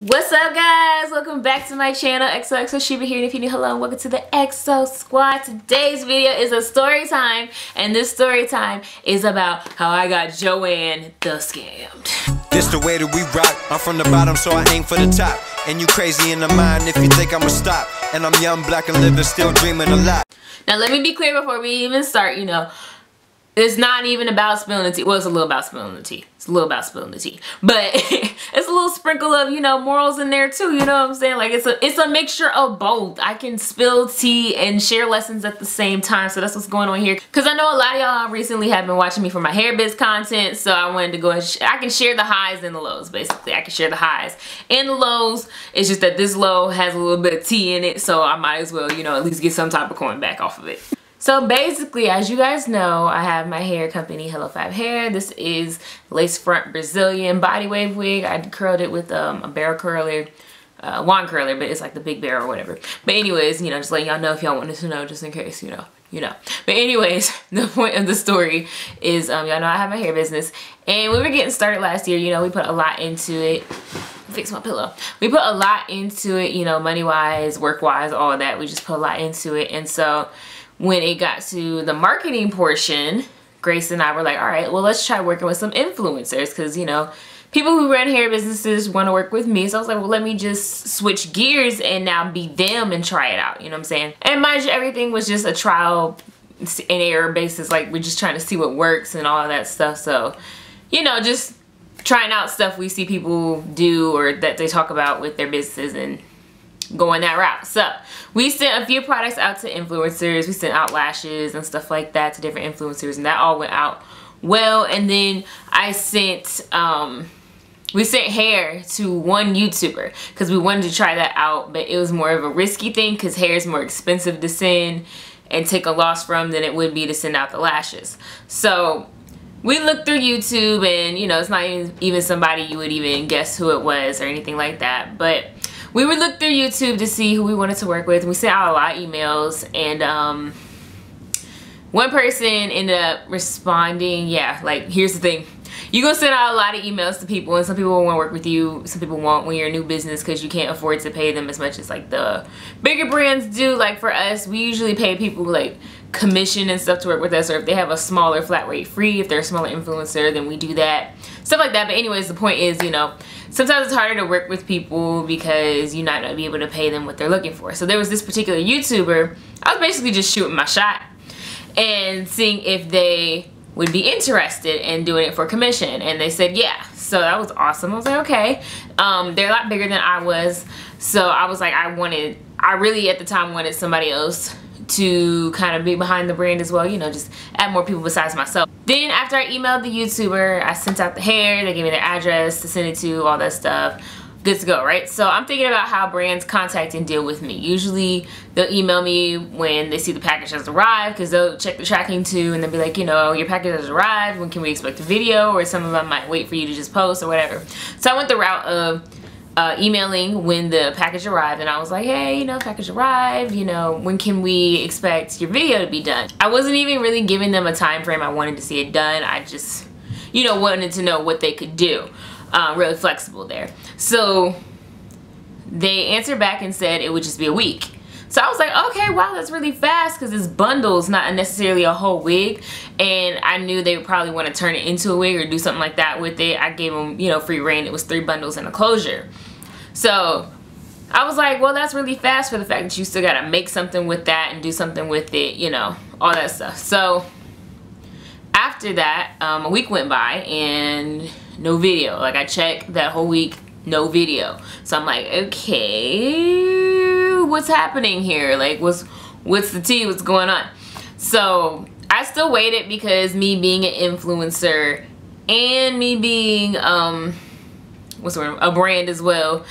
What's up, guys? Welcome back to my channel. XOXO Sheba here, and if you're new, hello, welcome to the XO Squad. Today's video is a story time, and this story time is about how I got Joanne the scammed. This the way that we rock. I'm from the bottom, so I aim for the top. And you crazy in the mind if you think I'ma stop. And I'm young, black, and living, still dreaming a lot. Now, let me be clear before we even start, it's not even about spilling the tea. Well, it's a little about spilling the tea. It's a little about spilling the tea. But it's a little sprinkle of, morals in there too. You know what I'm saying? Like, it's a mixture of both. I can spill tea and share lessons at the same time. So that's what's going on here. Because I know a lot of y'all recently have been watching me for my hair biz content. So I wanted to go and I can share the highs and the lows, basically. I can share the highs and the lows. It's just that this low has a little bit of tea in it. So I might as well, at least get some type of coin back off of it. So basically, as you guys know, I have my hair company, Hello 5 Hair. This is lace front Brazilian body wave wig. I curled it with a barrel curler, wand curler, but it's like the big barrel or whatever. But anyways, just letting y'all know if y'all wanted to know, just in case, you know. But anyways, the point of the story is, y'all know I have my hair business. And when we were getting started last year, we put a lot into it. Fix my pillow. We put a lot into it, money-wise, work-wise, all of that. We just put a lot into it. And so when it got to the marketing portion, Grace and I were like, all right, well, let's try working with some influencers because, people who run hair businesses want to work with me. So I was like, well, let me just switch gears and now be them and try it out. You know what I'm saying? And mind you, everything was just a trial and error basis. Like, we're just trying to see what works and all of that stuff. So, just trying out stuff we see people do or that they talk about with their businesses and going that route. So we sent a few products out to influencers. We sent out lashes and stuff like that to different influencers, and that all went out well. And then I sent we sent hair to one YouTuber because we wanted to try that out, but it was more of a risky thing because hair is more expensive to send and take a loss from than it would be to send out the lashes. So we looked through YouTube, and it's not even somebody you would even guess who it was or anything like that, but we would look through YouTube to see who we wanted to work with, and we sent out a lot of emails, and one person ended up responding. Yeah, like, here's the thing. You're going to send out a lot of emails to people, and some people want to work with you, some people won't when you're a new business because you can't afford to pay them as much as like the bigger brands do. Like for us, we usually pay people like commission and stuff to work with us, or if they have a smaller flat rate free, if they're a smaller influencer, then we do that, stuff like that. But anyways, the point is, sometimes it's harder to work with people because you're not going to be able to pay them what they're looking for. So there was this particular YouTuber. I was basically just shooting my shot and seeing if they would be interested in doing it for commission, and they said yeah. So that was awesome. I was like, okay. They're a lot bigger than I was, so I was like, I really at the time wanted somebody else to kind of be behind the brand as well, just add more people besides myself. Then after I emailed the YouTuber, I sent out the hair, they gave me their address to send it to, all that stuff. Good to go, right? So I'm thinking about how brands contact and deal with me. Usually they'll email me when they see the package has arrived because they'll check the tracking too, and they'll be like, your package has arrived, when can we expect a video? Or some of them might wait for you to just post or whatever. So I went the route of emailing when the package arrived, and I was like, hey, package arrived, when can we expect your video to be done? I wasn't even really giving them a time frame I wanted to see it done. I just, wanted to know what they could do. Really flexible there. So they answered back and said it would just be a week. So I was like, okay, wow, that's really fast because it's bundles, not necessarily a whole wig. And I knew they would probably want to turn it into a wig or do something like that with it. I gave them, free reign. It was 3 bundles and a closure. So I was like, well, that's really fast for the fact that you still got to make something with that and do something with it, all that stuff. So after that, a week went by and no video. Like, I checked that whole week, no video. So I'm like, okay, what's happening here? Like, what's the tea? What's going on? So I still waited because me being an influencer and me being what's the word, a brand as well,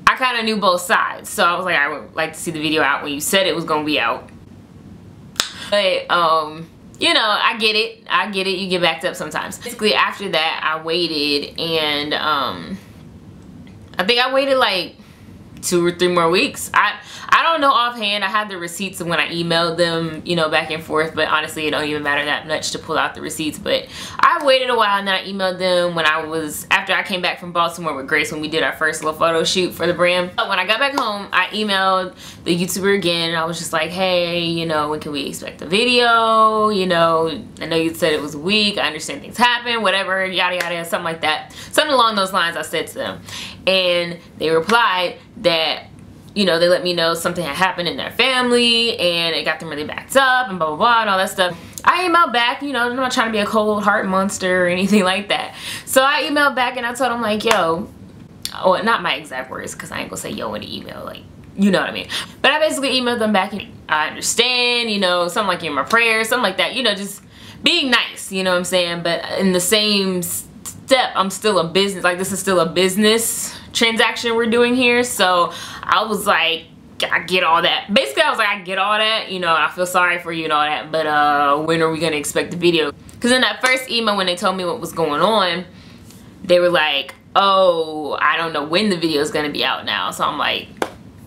I kind of knew both sides. So I was like, I would like to see the video out when you said it was gonna be out. But I get it. I get it. You get backed up sometimes. Basically, after that, I waited, and I think I waited like 2 or 3 more weeks. I don't know offhand. I had the receipts when I emailed them, you know, back and forth, but honestly it don't even matter that much to pull out the receipts. But I waited a while and then I emailed them when after I came back from Baltimore with Grace when we did our first little photo shoot for the brand. But when I got back home, I emailed the YouTuber again and I was just like, hey, you know, when can we expect the video? You know, I know you said it was a week. I understand things happen, whatever, yada yada, something like that. Something along those lines I said to them. And they replied that, you know, they let me know something had happened in their family and it got them really backed up and blah, blah, blah, and all that stuff. I emailed back, you know, I'm not trying to be a cold heart monster or anything like that. So I emailed back and I told them like, yo, oh, not my exact words because I ain't gonna say yo in the email, like, you know what I mean. But I basically emailed them back and I understand, you know, something like in my prayers, something like that, you know, just being nice, you know what I'm saying? But in the same step, I'm still a business, like this is still a business transaction we're doing here. So I was like, I get all that. Basically I was like, I get all that, you know, I feel sorry for you and all that, but when are we gonna expect the video? Because in that first email when they told me what was going on, they were like, oh, I don't know when the video is gonna be out now. So I'm like,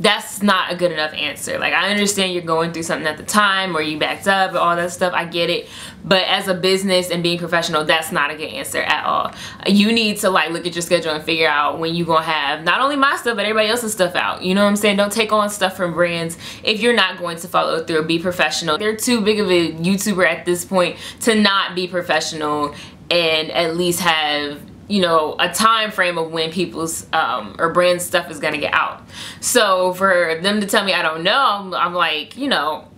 that's not a good enough answer. Like, I understand you're going through something at the time or you backed up and all that stuff, I get it, but as a business and being professional, that's not a good answer at all. You need to like look at your schedule and figure out when you're gonna have not only my stuff but everybody else's stuff out, you know what I'm saying? Don't take on stuff from brands if you're not going to follow through. Be professional. They're too big of a YouTuber at this point to not be professional and at least have, you know, a time frame of when people's or brand stuff is gonna get out. So for them to tell me I don't know, I'm like, you know,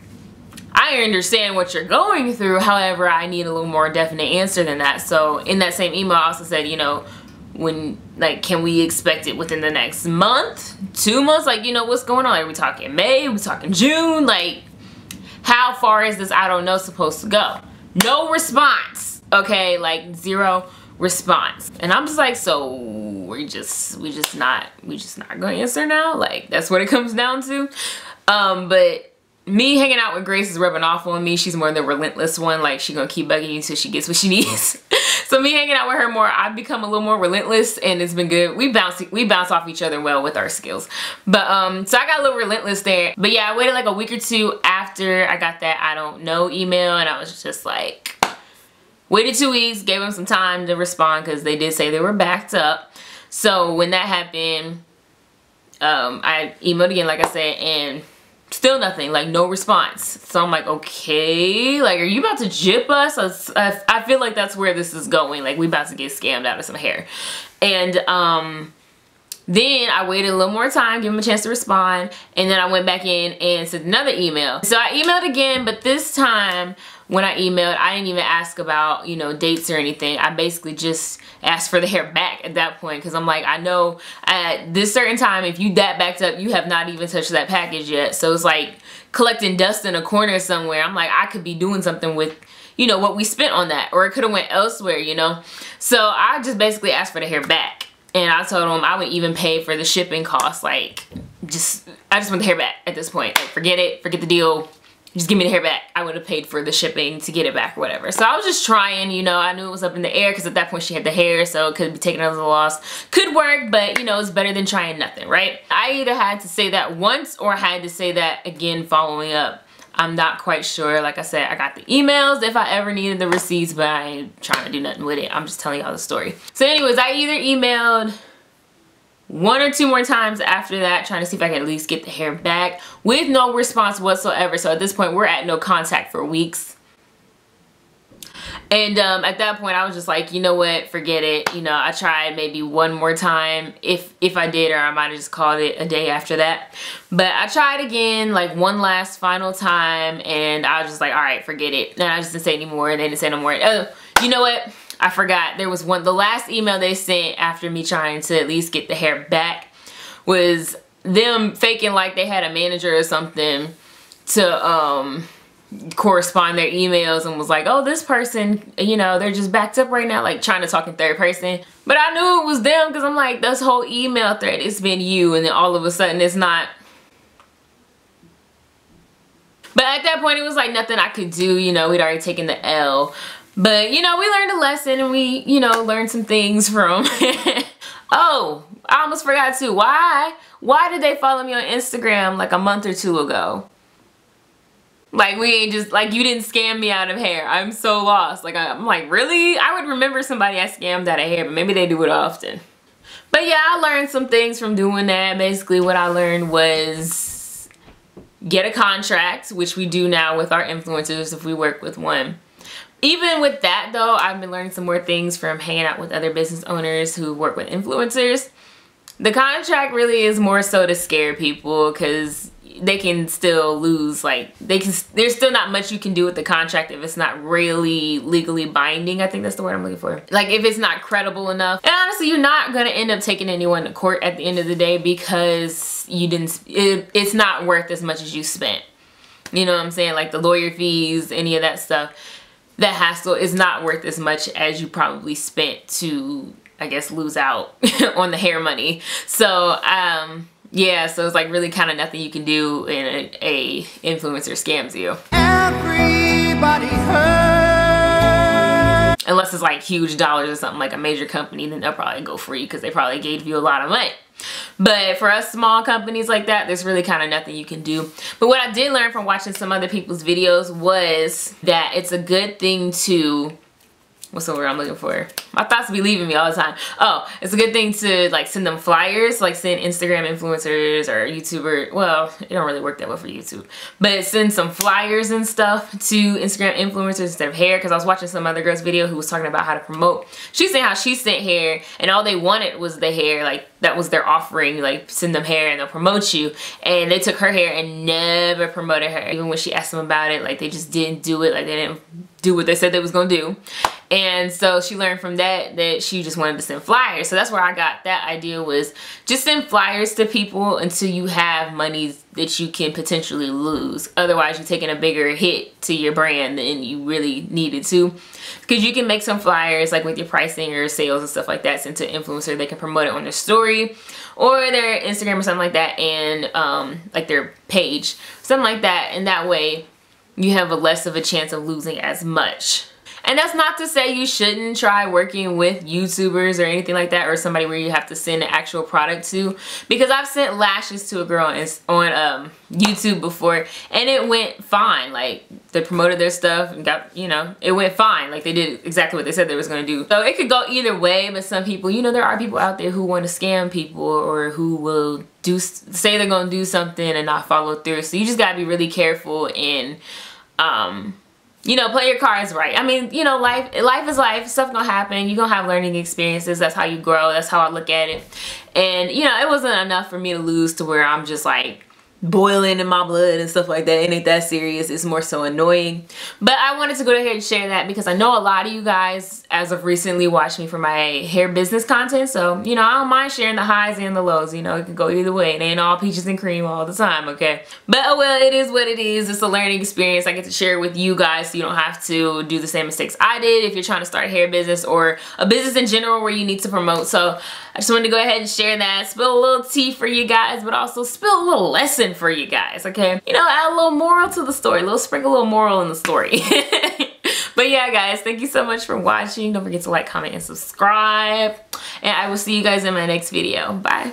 I understand what you're going through, however I need a little more definite answer than that. So in that same email I also said, you know, when, like, can we expect it within the next month, 2 months, like, you know, what's going on? Are we talking May, are we talking June? Like, how far is this I don't know supposed to go? No response, okay? Like, 0 response. And I'm just like, so we just not gonna answer now? Like, that's what it comes down to. But me hanging out with Grace is rubbing off on me. She's more the relentless one. Like, she gonna keep bugging you till she gets what she needs. So me hanging out with her more, I've become a little more relentless and it's been good. We bounce off each other well with our skills. But so I got a little relentless there. But yeah, I waited like a week or 2 after I got that I don't know email and I was just like, waited 2 weeks, gave them some time to respond because they did say they were backed up. So when that happened, I emailed again, like I said, and still nothing, like no response. So I'm like, okay, like, are you about to jip us? I feel like that's where this is going. Like, we about to get scammed out of some hair. And then I waited a little more time, give them a chance to respond, and then I went back in and sent another email. So I emailed again, but this time when I emailed, I didn't even ask about, you know, dates or anything. I basically just asked for the hair back at that point because I'm like, I know at this certain time, if you that backed up, you have not even touched that package yet. So it's like collecting dust in a corner somewhere. I'm like, I could be doing something with, you know, what we spent on that, or it could have went elsewhere, you know. So I just basically asked for the hair back. And I told them I would even pay for the shipping costs. Like, I just want the hair back at this point. Like, forget it, forget the deal. Just give me the hair back. I would have paid for the shipping to get it back or whatever. So I was just trying, you know, I knew it was up in the air because at that point she had the hair, so it could be taken as a loss. Could work, but you know, it's better than trying nothing, right? I either had to say that once or I had to say that again following up. I'm not quite sure. Like I said, I got the emails if I ever needed the receipts, but I ain't trying to do nothing with it. I'm just telling y'all the story. So anyways, I either emailed 1 or 2 more times after that, trying to see if I can at least get the hair back with no response whatsoever. So at this point, we're at no contact for weeks. And at that point, I was just like, you know what, forget it. You know, I tried maybe 1 more time if I did, or I might have just called it a day after that. But I tried again, like 1 last final time, and I was just like, all right, forget it. And I just didn't say anymore. They didn't say no more. Oh, you know what? I forgot. There was the last email they sent after me trying to at least get the hair back was them faking like they had a manager or something to correspond their emails and was like, oh, this person, you know, they're just backed up right now, like trying to talk in third person. But I knew it was them because I'm like, this whole email thread, it's been you, and then all of a sudden it's not. But at that point it was like nothing I could do, you know, we'd already taken the L. But, you know, we learned a lesson and we, you know, learned some things from. Oh, I almost forgot too. Why did they follow me on Instagram like a month or two ago? Like, we ain't just, like, you didn't scam me out of hair. I'm so lost. Like, I'm like, really? I would remember somebody I scammed out of hair, but maybe they do it often. But yeah, I learned some things from doing that. Basically, what I learned was get a contract, which we do now with our influencers if we work with one. Even with that though, I've been learning some more things from hanging out with other business owners who work with influencers. The contract really is more so to scare people because they can still lose, like, there's still not much you can do with the contract if it's not really legally binding. I think that's the word I'm looking for. Like, if it's not credible enough. And honestly, you're not gonna end up taking anyone to court at the end of the day because you didn't, it's not worth as much as you spent. You know what I'm saying? Like the lawyer fees, any of that stuff. That hassle is not worth as much as you probably spent to, I guess, lose out on the hair money. So, yeah, so it's like really kind of nothing you can do when a influencer scams you. Everybody hurts. Unless it's like huge dollars or something, like a major company, then they'll probably go free because they probably gave you a lot of money. But for us small companies like that, there's really kind of nothing you can do. But what I did learn from watching some other people's videos was that it's a good thing to, what's the word I'm looking for? My thoughts be leaving me all the time. Oh, it's a good thing to like send them flyers, like send Instagram influencers or YouTuber. Well, it don't really work that well for YouTube, but send some flyers and stuff to Instagram influencers instead of hair. Cause I was watching some other girl's video who was talking about how to promote. She said how she sent hair and all they wanted was the hair. Like that was their offering, like send them hair and they'll promote you. And they took her hair and never promoted her. Even when she asked them about it, like they just didn't do it. Like they didn't do what they said they was gonna do. And so she learned from that she just wanted to send flyers. So that's where I got that idea, was just send flyers to people until you have money that you can potentially lose. Otherwise you're taking a bigger hit to your brand than you really needed to. Because you can make some flyers like with your pricing or sales and stuff like that, sent to an influencer. They can promote it on their story or their Instagram or something like that, and like their page, something like that. And that way you have a less of a chance of losing as much. And that's not to say you shouldn't try working with YouTubers or anything like that, or somebody where you have to send an actual product to, because I've sent lashes to a girl on YouTube before and it went fine. Like they promoted their stuff and got, you know, it went fine. Like they did exactly what they said they was going to do. So it could go either way, but some people, you know, there are people out there who want to scam people or who will say they're going to do something and not follow through. So you just got to be really careful and you know, play your cards right. I mean, you know, life is life. Stuff gonna happen. You're gonna have learning experiences. That's how you grow. That's how I look at it. And, you know, it wasn't enough for me to lose to where I'm just like boiling in my blood and stuff like that. It ain't that serious. It's more so annoying. But I wanted to go ahead and share that because I know a lot of you guys, as of recently, watch me for my hair business content. So, you know, I don't mind sharing the highs and the lows. You know, it could go either way. It ain't all peaches and cream all the time, okay? But, oh well, it is what it is. It's a learning experience. I get to share it with you guys so you don't have to do the same mistakes I did if you're trying to start a hair business or a business in general where you need to promote. So, I just wanted to go ahead and share that. Spill a little tea for you guys, but also spill a little lesson for you guys, okay? You know, add a little moral to the story. Sprinkle a little moral in the story. But yeah, guys, thank you so much for watching. Don't forget to like, comment, and subscribe. And I will see you guys in my next video. Bye.